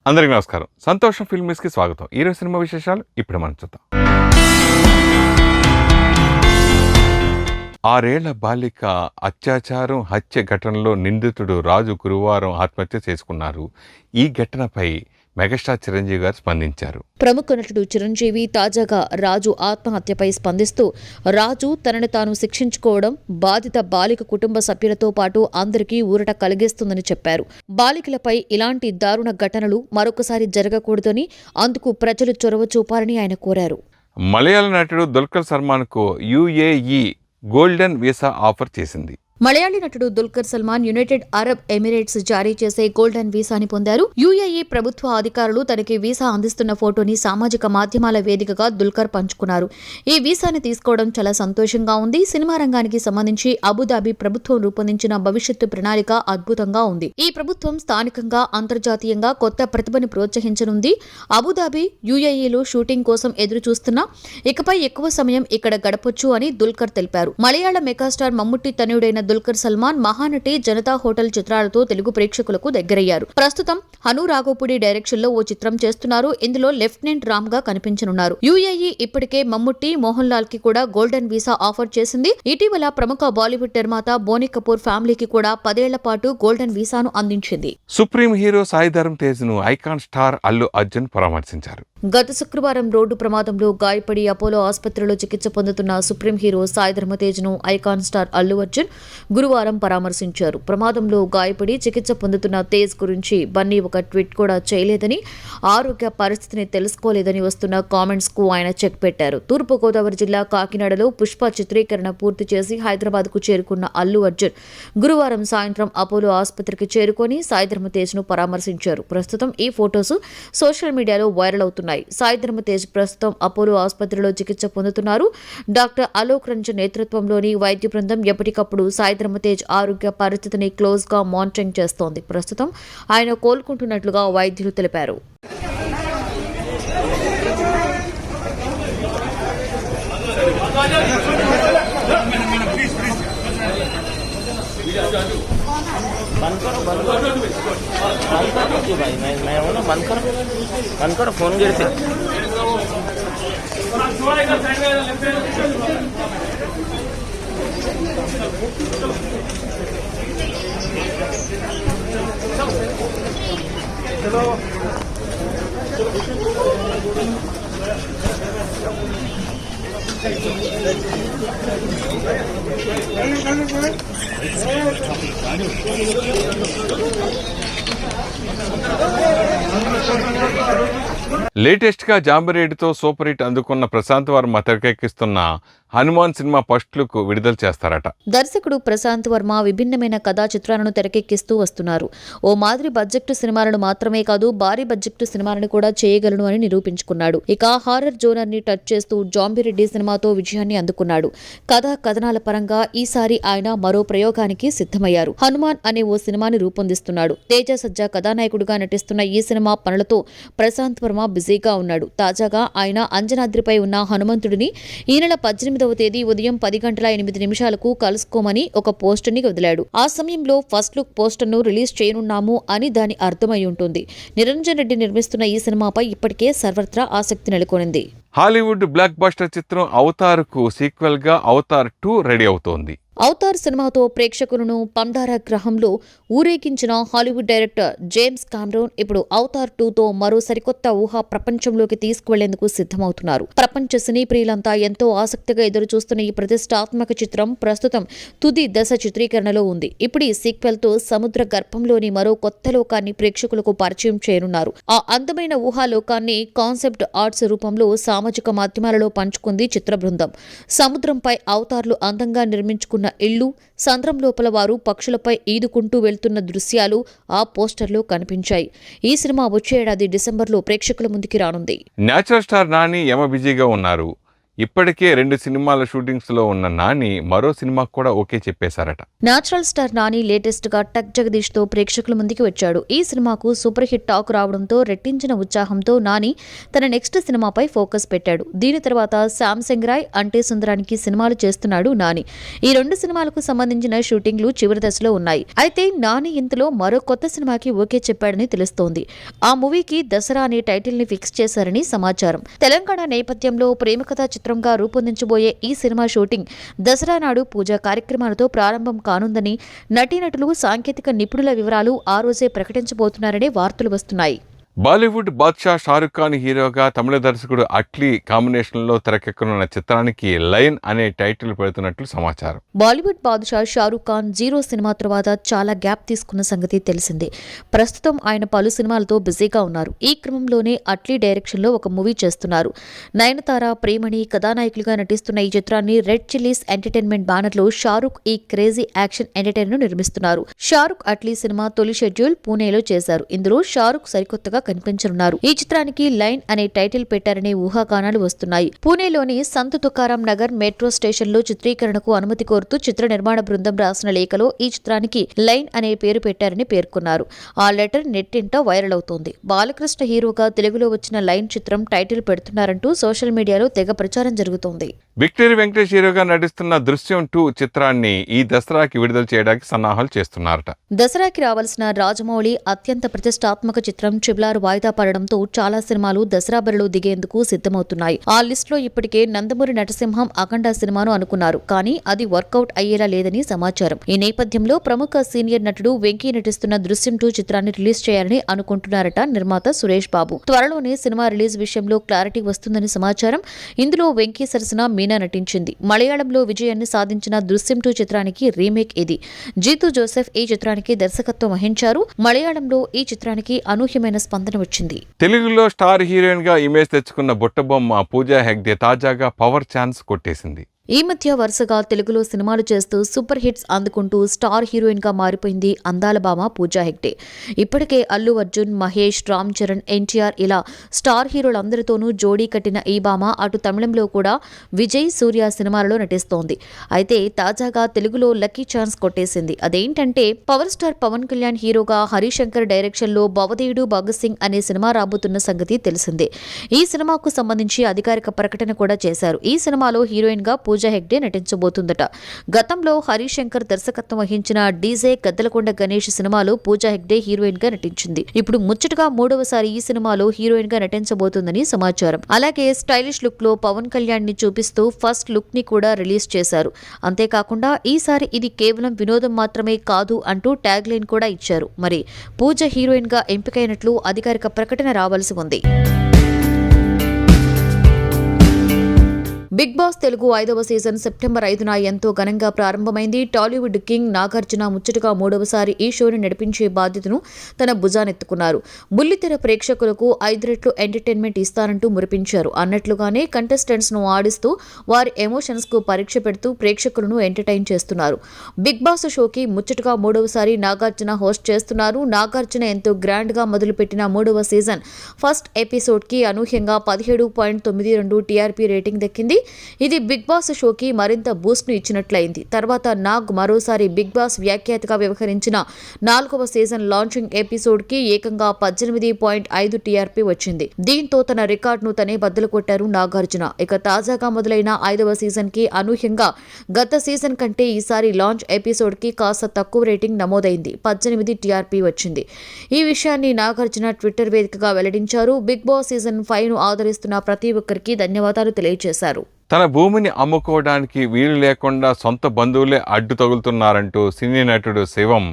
అందరికీ నమస్కారం. సంతోషం ఫిల్మ్స్కి స్వాగతం. ఈరోజు సినిమా విశేషాలు ఇప్పుడు మనం చూద్దాం. 6 ఏళ్ల బాలిక అత్యాచారం హత్య ఘటనలో నిందితుడు రాజు గురువారం ఆత్మహత్య చేసుకున్నారు. ఈ ఘటనపై మెగాస్టార్ చిరంజీవి గారు స్పందించారు. ప్రముఖ నటుడు చిరంజీవి తాజాగా రాజు ఆత్మహత్యపై స్పందిస్తూ, రాజు తనను తాను శిక్షించుకోవడం బాధిత బాలిక కుటుంబ సభ్యులతో పాటు అందరికీ ఊరట కలిగిస్తుందని చెప్పారు. బాలికలపై ఇలాంటి దారుణ ఘటనలు మరొకసారి జరగకూడదని, అందుకు ప్రజలు చొరవ చూపాలని ఆయన కోరారు. మలయాళ నటుడు దుల్కర్ సల్మాన్కు UAE గోల్డెన్ వీసా ఆఫర్ చేసింది. మలయాళీ నటుడు Dulquer Salmaan United Arab Emirates జారీ చేసే గోల్డెన్ వీసాని పొందారు. UAE ప్రభుత్వ అధికారులు తనకి వీసా అందిస్తున్న ఫోటోని సామాజిక మాధ్యమాల వేదికగా దుల్కర్ పంచుకున్నారు. ఈ వీసాని తీసుకోవడం చాలా సంతోషంగా ఉంది. సినిమా రంగానికి సంబంధించి అబుదాబి ప్రభుత్వం రూపొందించిన భవిష్యత్తు ప్రణాళిక అద్భుతంగా ఉంది. ఈ ప్రభుత్వం స్థానికంగా, అంతర్జాతీయంగా కొత్త ప్రతిభని ప్రోత్సహించనుంది. అబుదాబి, UAEలో షూటింగ్ కోసం ఎదురు చూస్తున్నా, ఇకపై ఎక్కువ సమయం ఇక్కడ గడపొచ్చు అని దుల్కర్ తెలిపారు. మలయాళ మెగాస్టార్ మమ్ముట్టి తనయుడైన దుల్కర్ సల్మాన్ మహానటి, జనతా హోటల్ చిత్రాలతో తెలుగు ప్రేక్షకులకు దగ్గరయ్యారు. ప్రస్తుతం హను రాఘోపుడి డైరెక్షన్ లో ఓ చిత్రం చేస్తున్నారు. ఇందులో లెఫ్టినెంట్ రామ్ గా కనిపించనున్నారు. UAE ఇప్పటికే మమ్ముట్టి, మోహన్ లాల్ కి కూడా గోల్డెన్ వీసా ఆఫర్ చేసింది. ఇటీవల ప్రముఖ బాలీవుడ్ నిర్మాత బోనీ కపూర్ ఫ్యామిలీకి కూడా 10 ఏళ్ల పాటు గోల్డెన్ వీసాను అందించింది. సుప్రీం హీరో సాయి ధరమ్ తేజ్ ను ఐకాన్ స్టార్ అల్లు అర్జున్ పరామర్శించారు. గత శుక్రవారం రోడ్డు ప్రమాదంలో గాయపడి అపోలో ఆసుపత్రిలో చికిత్స పొందుతున్న సుప్రీం హీరో సాయి ధరమ్ తేజ్ ను ఐకాన్ స్టార్ అల్లు అర్జున్ గురువారం పరామర్శించారు. ప్రమాదంలో గాయపడి చికిత్స పొందుతున్న తేజ్ గురించి బన్నీ ఒక ట్వీట్ కూడా చేయలేదని, ఆరోగ్య పరిస్థితిని తెలుసుకోలేదని వస్తున్న కామెంట్స్ కు ఆయన చెక్ పెట్టారు. తూర్పుగోదావరి జిల్లా కాకినాడలో పుష్ప చిత్రీకరణ పూర్తి చేసి హైదరాబాద్ కు చేరుకున్న అల్లు అర్జున్ గురువారం సాయంత్రం అపోలో ఆసుపత్రికి చేరుకొని సాయి ధరమ్ తేజ్ ను పరామర్శించారు. ప్రస్తుతం ఈ ఫొటోస్ సోషల్ మీడియాలో వైరల్ అవుతున్నాయి. సాయి ధరమ్ తేజ్ ప్రస్తుతం అపోలో ఆసుపత్రిలో చికిత్స పొందుతున్నారు. డాక్టర్ అలోక్ రంజన్ నేతృత్వంలోని వైద్య బృందం ఎప్పటికప్పుడు సాయి ధరమ్ తేజ్ ఆరోగ్య పరిస్థితిని క్లోజ్ గా మానిటరింగ్ చేస్తోంది. ప్రస్తుతం ఆయన కోలుకుంటున్నట్లుగా వైద్యులు తెలిపారు. बंद करो फोन गिर से चलो లేటెస్ట్ గా జాంబిరెడ్డితో సూపర్ హిట్ అందుకున్న ప్రశాంత్ వర్మ తెరకెక్కిస్తున్న హనుమాన్ సినిమా ఫస్ట్ లుక్ విడుదల చేస్తారట. దర్శకుడు ప్రశాంత్ వర్మ విభిన్నమైన కథా చిత్రాలను తెరకెక్కిస్తూ వస్తున్నారు. ఓ మాదిరి బడ్జెక్టు సినిమాలను మాత్రమే కాదు, భారీ బడ్జెక్టు సినిమాలను కూడా చేయగలను అని నిరూపించుకున్నాడు. ఇక హారర్ జోనర్ ని టచ్ చేస్తూ జాంబిరెడ్డి సినిమాతో విజయాన్ని అందుకున్నాడు. కథా కథనాల పరంగా ఈసారి ఆయన మరో ప్రయోగానికి సిద్ధమయ్యారు. హనుమాన్ అనే ఓ సినిమాని రూపొందిస్తున్నాడు. తేజ సజ్జా కథానాయకుడిగా నటిస్తున్న ఈ సినిమా పనులతో ప్రశాంత్ వర్మ బిజీగా ఉన్నాడు. తాజాగా ఆయన అంజనాద్రిపై ఉన్న హనుమంతుడిని ఈ నెల 18వ తేదీ ఉదయం 10:08 కలుసుకోమని ఒక పోస్టర్ ని వదిలాడు. ఆ సమయంలో ఫస్ట్ లుక్ పోస్టర్ ను రిలీజ్ చేయనున్నాము అని దాని అర్థమై ఉంటుంది. నిరంజన్ రెడ్డి నిర్మిస్తున్న ఈ సినిమాపై ఇప్పటికే సర్వత్రా ఆసక్తి నెలకొనింది. హాలీవుడ్ బ్లాక్ బస్టర్ చిత్రం అవతార్ కు సీక్వెల్ గా అవతార్ 2 రెడీ అవుతోంది. అవతార్ సినిమాతో ప్రేక్షకులను పండారా గ్రహంలో ఊరేగించిన హాలీవుడ్ డైరెక్టర్ జేమ్స్ కామెరూన్ ఇప్పుడు అవతార్ 2తో మరో సరికొత్త ఊహా ప్రపంచంలోకి తీసుకువెళ్లేందుకు సిద్ధమవుతున్నారు. ప్రపంచ సినీ ప్రియులంతా ఎంతో ఆసక్తిగా ఎదురుచూస్తున్న ఈ ప్రతిష్టాత్మక చిత్రం ప్రస్తుతం తుది దశ చిత్రీకరణలో ఉంది. ఇప్పుడు ఈ సీక్వెల్ తో సముద్ర గర్భంలోని మరో కొత్త లోకాన్ని ప్రేక్షకులకు పరిచయం చేయనున్నారు. ఆ అందమైన ఊహాలోకాన్ని కాన్సెప్ట్ ఆర్ట్స్ రూపంలో సామాజిక మాధ్యమాలలో పంచుకుంది చిత్ర బృందం. సముద్రంపై అవతార్లు అందంగా నిర్మించుకున్న ఇళ్లు, సంద్రం లోపల వారు పక్షులపై ఈదుకుంటూ వెళ్తున్న దృశ్యాలు ఆ పోస్టర్లో కనిపించాయి. ఈ సినిమా వచ్చే ఏడాది డిసెంబర్లో ప్రేక్షకుల ముందుకి రానుంది. నేచురల్ స్టార్ నాని యమ బిజీగా ఉన్నారు. ఇప్పటికే 2 సినిమాల షూటింగ్స్లో ఉన్న నాని మరో సినిమాకు కూడా ఓకే చెప్పేశారట. నేచురల్ స్టార్ నాని లేటెస్ట్ గా టక్ జగదీష్ తో ప్రేక్షకుల ముందుకి వచ్చాడు. ఈ సినిమాకు సూపర్ హిట్ టాక్ రావడంతో రెట్టించిన ఉత్సాహంతో నాని తన నెక్స్ట్ సినిమాపై ఫోకస్ పెట్టాడు. దీని తర్వాత శాంసంగ్ రాయ్ అంటే సుందరానికి సినిమాలు చేస్తున్నాడు నాని. ఈ 2 సినిమాలకు సంబంధించిన షూటింగ్లు చివరి దశలో ఉన్నాయి. అయితే నాని ఇంతలో మరో కొత్త సినిమాకి ఓకే చెప్పాడని తెలుస్తోంది. ఆ మూవీకి దసరా అనే టైటిల్ ని ఫిక్స్ చేశారని సమాచారం. తెలంగాణ నేపథ్యంలో ప్రేమ కథా చిత్రంగా రూపొందించబోయే ఈ సినిమా షూటింగ్ దసరా నాడు పూజా కార్యక్రమాలతో ప్రారంభం కానుందని నటీనటులు, సాంకేతిక నిపుణుల వివరాలు ఆ రోజే ప్రకటించబోతున్నారనే వార్తలు వస్తున్నాయి. బాలీవుడ్ బాద్షా షారుఖ్ ఖాన్ హీరోగా తమిళ దర్శకుడు అట్లీ కాంబినేషన్లో తెరకెక్కనున్న చిత్రానికి లయన్ అనే టైటిల్ పెడుతున్నట్లు సమాచారం. బాలీవుడ్ బాద్షా షారుఖ్ ఖాన్ 0 సినిమా తర్వాత చాలా గ్యాప్ తీసుకున్న సంగతి తెలిసిందే. ప్రస్తుతం ఆయన పలు సినిమాలతో బిజీగా ఉన్నారు. ఈ క్రమంలోనే అట్లీ డైరెక్షన్లో ఒక మూవీ చేస్తున్నారు. నయనతార, ప్రేమణి కథానాయకులుగా నటిస్తున్న ఈ చిత్రాన్ని రెడ్ చిల్లీస్ ఎంటర్టైన్మెంట్ బ్యానర్లో షారుఖ్ ఈ క్రేజీ యాక్షన్ ఎంటర్టైనర్ నిర్మిస్తున్నారు. షారుఖ్ అట్లీ సినిమా తొలి షెడ్యూల్ పూణేలో చేశారు. ఇందులో షారుఖ్ సరికొత్తగా కనిపించనున్నారు. ఈ చిత్రానికి లైన్ అనే టైటిల్ పెట్టారనే ఊహాగానాలు వస్తున్నాయి. పూణేలోని సంత్ తుకారాం నగర్ మెట్రో స్టేషన్లో చిత్రీకరణకు అనుమతి కోరుతూ చిత్ర నిర్మాణ బృందం రాసిన లేఖలో ఈ చిత్రానికి లైన్ అనే పేరు పెట్టారని పేర్కొన్నారు. ఆ లెటర్ నెట్టింట వైరల్ అవుతోంది. బాలకృష్ణ హీరోగా తెలుగులో వచ్చిన లైన్ చిత్రం టైటిల్ పెడుతున్నారంటూ సోషల్ మీడియాలో తెగ ప్రచారం జరుగుతోంది. విక్టరీ వెంకటేష్ హీరోగా నటిస్తున్న దృశ్యం 2 చిత్రాన్ని ఈ దసరాకి విడుదల చేయడానికి సన్నాహాలు చేస్తున్నారట. దసరాకి రావాల్సిన రాజమౌళి అత్యంత ప్రతిష్టాత్మక చిత్రం ట్రిబుల్ వాయిదా పడడంతో చాలా సినిమాలు దసరా బరిలో దిగేందుకు సిద్ధమవుతున్నాయి. ఆ లిస్టులో ఇప్పటికే నందమూరి నటసింహం అఖండ సినిమాను అనుకున్నారు. కానీ అది వర్కౌట్ అయ్యేలా లేదని సమాచారం. ఈ నేపథ్యంలో ప్రముఖ సీనియర్ నటుడు వెంకీ నటిస్తున్న దృశ్యం 2 చిత్రాన్ని రిలీజ్ చేయాలని అనుకుంటున్నారట నిర్మాత సురేష్ బాబు. త్వరలోనే సినిమా రిలీజ్ విషయంలో క్లారిటీ వస్తుందని సమాచారం. ఇందులో వెంకీ సరసన మీనా నటించింది. మలయాళంలో విజయాన్ని సాధించిన దృశ్యం 2 చిత్రానికి రీమేక్ ఇది. జీతూ జోసెఫ్ ఈ చిత్రానికి దర్శకత్వం వహించారు. మలయాళంలో ఈ చిత్రానికి అనూహ్యమైన స్పందన వచ్చింది. తెలుగులో స్టార్ హీరోయిన్ గా ఇమేజ్ తెచ్చుకున్న బుట్టబొమ్మ పూజా హెగ్డే తాజాగా పవర్ ఛాన్స్ కొట్టేసింది. ఈ మధ్య వరుసగా తెలుగులో సినిమాలు చేస్తూ సూపర్ హిట్స్ అందుకుంటూ స్టార్ హీరోయిన్ గా మారిపోయింది అందాల భామ పూజా హెగ్డే. ఇప్పటికే అల్లు అర్జున్, మహేష్, రామ్ చరణ్, ఎన్టీఆర్ ఇలా స్టార్ హీరోలందరితోనూ జోడీ కట్టిన ఈ భామ అటు తమిళంలో కూడా విజయ్, సూర్య సినిమాలలో నటిస్తోంది. అయితే తాజాగా తెలుగులో లక్కీ ఛాన్స్ కొట్టేసింది. అదేంటంటే పవర్ స్టార్ పవన్ కళ్యాణ్ హీరోగా హరిశంకర్ డైరెక్షన్ లో భవదేయుడు భగత్ సింగ్ అనే సినిమా రాబోతున్న సంగతి తెలిసిందే. ఈ సినిమాకు సంబంధించి అధికారిక ప్రకటన కూడా చేశారు. ఈ సినిమాలో హీరోయిన్ గా పూజా హెగ్డే నటించబోతుందట. గతంలో హరిశంకర్ దర్శకత్వం వహించిన డీజే గద్దలకొండ గణేష్ సినిమాలో పూజా హెగ్డే హీరోయిన్ గా నటించింది. ఇప్పుడు ముచ్చటగా 3వసారి ఈ సినిమాలో హీరోయిన్ గా నటించబోతుందని సమాచారం. అలాగే స్టైలిష్ లుక్ లో పవన్ కళ్యాణ్ ని చూపిస్తూ ఫస్ట్ లుక్ ని కూడా రిలీజ్ చేశారు. అంతేకాకుండా ఈసారి ఇది కేవలం వినోదం మాత్రమే కాదు అంటూ ట్యాగ్ లైన్ కూడా ఇచ్చారు. మరి పూజ హీరోయిన్ గా ఎంపికైనట్లు అధికారిక ప్రకటన రావాల్సి ఉంది. బిగ్ బాస్ తెలుగు 5వ సీజన్ సెప్టెంబర్ 5న ఎంతో ఘనంగా ప్రారంభమైంది. టాలీవుడ్ కింగ్ నాగార్జున ముచ్చటగా 3వసారి ఈ షోని నడిపించే బాధ్యతను తన భుజానెత్తుకున్నారు. బుల్లితెర ప్రేక్షకులకు 5 రెట్లు ఎంటర్టైన్మెంట్ ఇస్తారంటూ మురిపించారు. అన్నట్లుగానే కంటెస్టెంట్స్ ను ఆడిస్తూ వారి ఎమోషన్స్ కు పరీక్ష పెడుతూ ప్రేక్షకులను ఎంటర్టైన్ చేస్తున్నారు. బిగ్ బాస్ షోకి ముచ్చటగా 3వసారి నాగార్జున హోస్ట్ చేస్తున్నారు. నాగార్జున ఎంతో గ్రాండ్ గా మొదలుపెట్టిన 3వ సీజన్ ఫస్ట్ ఎపిసోడ్ కి అనూహ్యంగా 17.92 టీఆర్పీ రేటింగ్ దక్కింది. ఇది బిగ్ బాస్ షోకి మరింత బూస్ట్ ను ఇచ్చినట్లయింది. తర్వాత నాగ్ మరోసారి బిగ్ బాస్ వ్యాఖ్యాతగా వ్యవహరించిన 4వ సీజన్ లాంచింగ్ ఎపిసోడ్ కి ఏకంగా 18.5 టీఆర్పీ వచ్చింది. దీంతో తన రికార్డును తనే బద్దలు కొట్టారు నాగార్జున. ఇక తాజాగా మొదలైన 5వ సీజన్ కి అనూహ్యంగా గత సీజన్ కంటే ఈసారి లాంచ్ ఎపిసోడ్ కి కాస్త తక్కువ రేటింగ్ నమోదైంది. 18 టీఆర్పీ వచ్చింది. ఈ విషయాన్ని నాగార్జున ట్విట్టర్ వేదికగా వెల్లడించారు. బిగ్ బాస్ సీజన్ 5ను ఆదరిస్తున్న ప్రతి ఒక్కరికి ధన్యవాదాలు తెలియజేశారు. తన భూమిని అమ్ముకోవడానికి వీలు లేకుండా సొంత బంధువులే అడ్డు తగులుతున్నారంటూ సినీ నటుడు శివం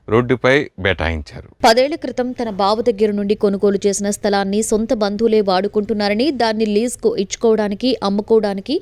రోడ్డుపై బైఠాయించారు. 10 ఏళ్ల క్రితం తన బావ దగ్గర నుండి కొనుగోలు చేసిన స్థలాన్ని సొంత బంధువులే వాడుకుంటున్నారని, దాన్ని లీజ్కు ఇచ్చుకోవడానికి, అమ్ముకోవడానికి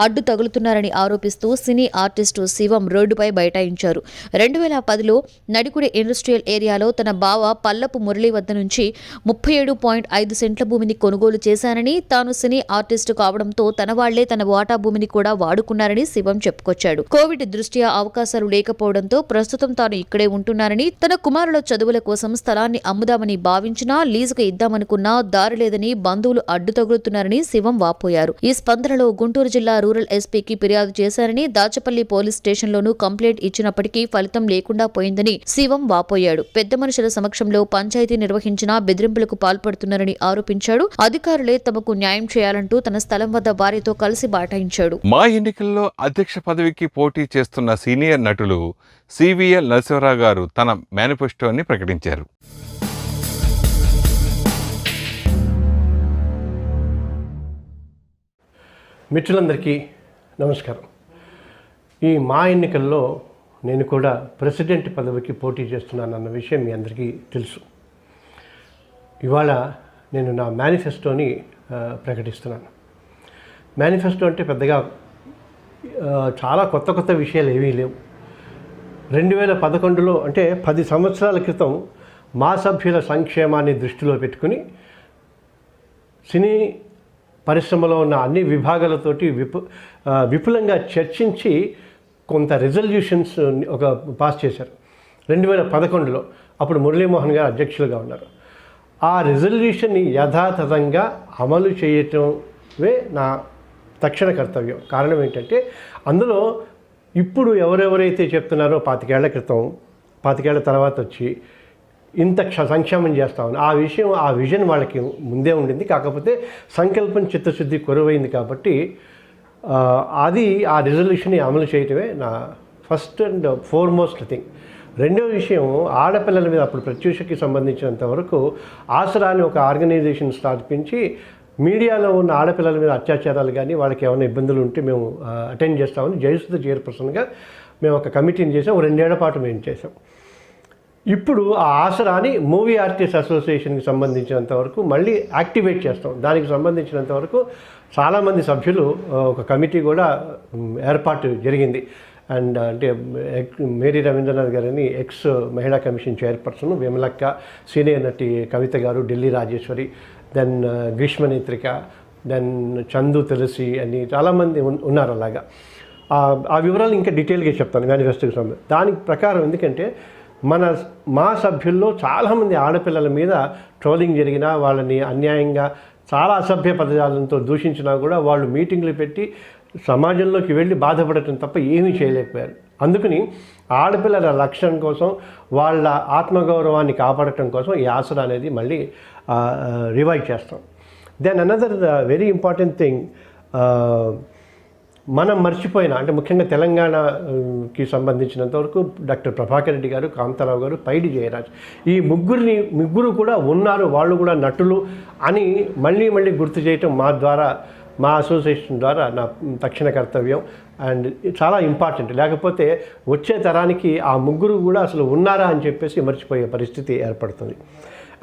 అడ్డు తగులుతున్నారని ఆరోపిస్తూ సినీ ఆర్టిస్టు శివం రోడ్డుపై బైఠాయించారు. 2010లో నడికుడి ఇండస్ట్రియల్ ఏరియాలో తన బావ పల్లపు మురళి వద్ద నుంచి 37.5 సెంట్ల భూమిని కొనుగోలు చేశానని, తాను సినీ ఆర్టిస్టు కావడంతో తన వాళ్లే తన వాటా భూమిని కూడా వాడుకున్నారని శివం చెప్పుకొచ్చాడు. కోవిడ్ దృష్ట్యా అవకాశాలు లేకపోవడంతో ప్రస్తుతం తాను ఇక్కడే ఉంటున్నారని, చేస్తున్నారని, తన కుమారుల చదువుల కోసం స్థలాన్ని అమ్ముదామని భావించినా లీజుకు ఇద్దామనుకున్నా దారి లేదని బంధువులు అడ్డు తగులుతున్నారని శివం వాపోయారు. ఈ స్పందనలో గుంటూరు జిల్లా రూరల్ ఎస్పీకి ఫిర్యాదు చేశారని, దాచపల్లి పోలీస్ స్టేషన్లోనూ కంప్లైంట్ ఇచ్చినప్పటికీ ఫలితం లేకుండా పోయిందని శివం వాపోయాడు. పెద్ద మనుషుల సమక్షంలో పంచాయతీ నిర్వహించినా బెదిరింపులకు పాల్పడుతున్నారని ఆరోపించాడు. అధికారులే తమకు న్యాయం చేయాలంటూ తన స్థలం వద్ద వారితో కలిసి బాటాయించాడు. మా ఎన్నికల్లో అధ్యక్ష పదవికి పోటీ చేస్తున్న సీనియర్ నటులు సివిఎల్ నరసింహరావు గారు తన మేనిఫెస్టోని ప్రకటించారు. మిత్రులందరికీ నమస్కారం. ఈ మా ఎన్నికల్లో నేను కూడా ప్రెసిడెంట్ పదవికి పోటీ చేస్తున్నానన్న విషయం మీ అందరికీ తెలుసు. ఇవాళ నేను నా మేనిఫెస్టోని ప్రకటిస్తున్నాను. మేనిఫెస్టో అంటే పెద్దగా చాలా కొత్త విషయాలు ఏవీ లేవు. 2011లో అంటే 10 సంవత్సరాల క్రితం మా సభ్యుల సంక్షేమాన్ని దృష్టిలో పెట్టుకుని సినీ పరిశ్రమలో ఉన్న అన్ని విభాగాలతోటి విపులంగా చర్చించి కొంత రిజల్యూషన్స్ పాస్ చేశారు 2011లో. అప్పుడు మురళీమోహన్ గారు అధ్యక్షులుగా ఉన్నారు. ఆ రిజల్యూషన్ని యథాతథంగా అమలు చేయటమే నా తక్షణ కర్తవ్యం. కారణం ఏంటంటే అందులో ఇప్పుడు ఎవరెవరైతే చెప్తున్నారో 25 ఏళ్ల క్రితం 25 ఏళ్ల తర్వాత వచ్చి ఇంత సంక్షేమం చేస్తామని ఆ విజన్ వాళ్ళకి ముందే ఉండింది. కాకపోతే సంకల్పం చిత్తశుద్ధి కొరవైంది కాబట్టి అది ఆ రిజల్యూషన్ని అమలు చేయటమే నా ఫస్ట్ అండ్ ఫోర్మోస్ట్ థింగ్. రెండో విషయం, ఆడపిల్లల మీద అప్పుడు ప్రత్యూషకి సంబంధించినంత వరకు ఆసరా అని ఒక ఆర్గనైజేషన్ స్థాపించి మీడియాలో ఉన్న ఆడపిల్లల మీద అత్యాచారాలు కానీ వాళ్ళకి ఏమైనా ఇబ్బందులు ఉంటే మేము అటెండ్ చేస్తామని జయసుధ చైర్పర్సన్గా మేము ఒక కమిటీని చేసాం. 2 ఏళ్ల పాటు మేము చేసాం. ఇప్పుడు ఆ ఆసరాని మూవీ ఆర్టిస్ట్ అసోసియేషన్కి సంబంధించినంత వరకు మళ్ళీ యాక్టివేట్ చేస్తాం. దానికి సంబంధించినంత వరకు చాలామంది సభ్యులు ఒక కమిటీ కూడా ఏర్పాటు జరిగింది. అండ్ అంటే మేరీ రవీంద్రనాథ్ గారని ఎక్స్ మహిళా కమిషన్ చైర్పర్సన్, విమలక్క, సీనియర్ నటి కవిత గారు, ఢిల్లీ రాజేశ్వరి, దెన్ గ్రీష్మనేత్రిక, దెన్ చందు తులసి అని చాలామంది ఉన్నారు. అలాగా ఆ వివరాలు ఇంకా డీటెయిల్గా చెప్తాను మేనిఫెస్టోకి సంబంధించి. దానికి ప్రకారం ఎందుకంటే మా సభ్యుల్లో చాలామంది ఆడపిల్లల మీద ట్రోలింగ్ జరిగినా, వాళ్ళని అన్యాయంగా చాలా అసభ్య పదజాలంతో దూషించినా కూడా వాళ్ళు మీటింగ్లు పెట్టి సమాజంలోకి వెళ్ళి బాధపడటం తప్ప ఏమీ చేయలేకపోయారు. అందుకని ఆడపిల్లల రక్షణ కోసం, వాళ్ళ ఆత్మగౌరవాన్ని కాపాడటం కోసం ఈ ఆసరా అనేది మళ్ళీ రివైవ్ చేస్తాం. Then another very important thing, మనం మర్చిపోయిన అంటే ముఖ్యంగా తెలంగాణకి సంబంధించినంతవరకు డాక్టర్ ప్రభాకర్ రెడ్డి గారు, కాంతారావు గారు, పైడి జయరాజ్, ఈ ముగ్గురు కూడా ఉన్నారు, వాళ్ళు కూడా నటులు అని మళ్ళీ గుర్తు చేయటం మా అసోసియేషన్ ద్వారా నా తక్షణ కర్తవ్యం. అండ్ చాలా ఇంపార్టెంట్. లేకపోతే వచ్చే తరానికి ఆ ముగ్గురు కూడా అసలు ఉన్నారా అని చెప్పేసి మర్చిపోయే పరిస్థితి ఏర్పడుతుంది.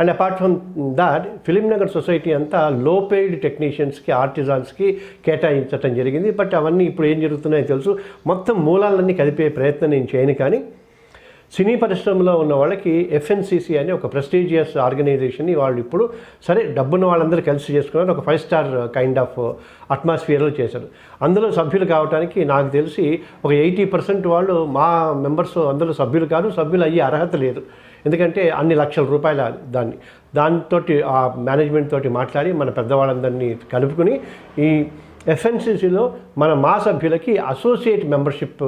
And apart from that, Film Nagar society అంతా లో పెయిడ్ టెక్నీషియన్స్కి, ఆర్టిజాన్స్కి కేటాయించడం జరిగింది. బట్ అవన్నీ ఇప్పుడు ఏం జరుగుతున్నాయో తెలుసు. మొత్తం మూలాలన్నీ కదిపే ప్రయత్నం నేను చేయను. కానీ సినీ పరిశ్రమలో ఉన్న వాళ్ళకి ఎఫ్ఎన్సిసి అని ఒక ప్రెస్టీజియస్ ఆర్గనైజేషన్ని వాళ్ళు ఇప్పుడు సరే డబ్బున్న వాళ్ళందరూ కలిసి చేసుకున్నారు. ఒక 5 స్టార్ కైండ్ ఆఫ్ అట్మాస్ఫియర్లో చేశారు. అందులో సభ్యులు కావడానికి నాకు తెలిసి ఒక 80% వాళ్ళు మా మెంబర్స్ అందులో సభ్యులు కాదు, సభ్యులు అయ్యే అర్హత లేదు. ఎందుకంటే అన్ని లక్షల రూపాయల దాంతో ఆ మేనేజ్మెంట్ తోటి మాట్లాడి మన పెద్దవాళ్ళందరినీ కలుపుకుని ఈ ఎఫ్ఎన్సిసిలో మా సభ్యులకి అసోసియేట్ మెంబర్షిప్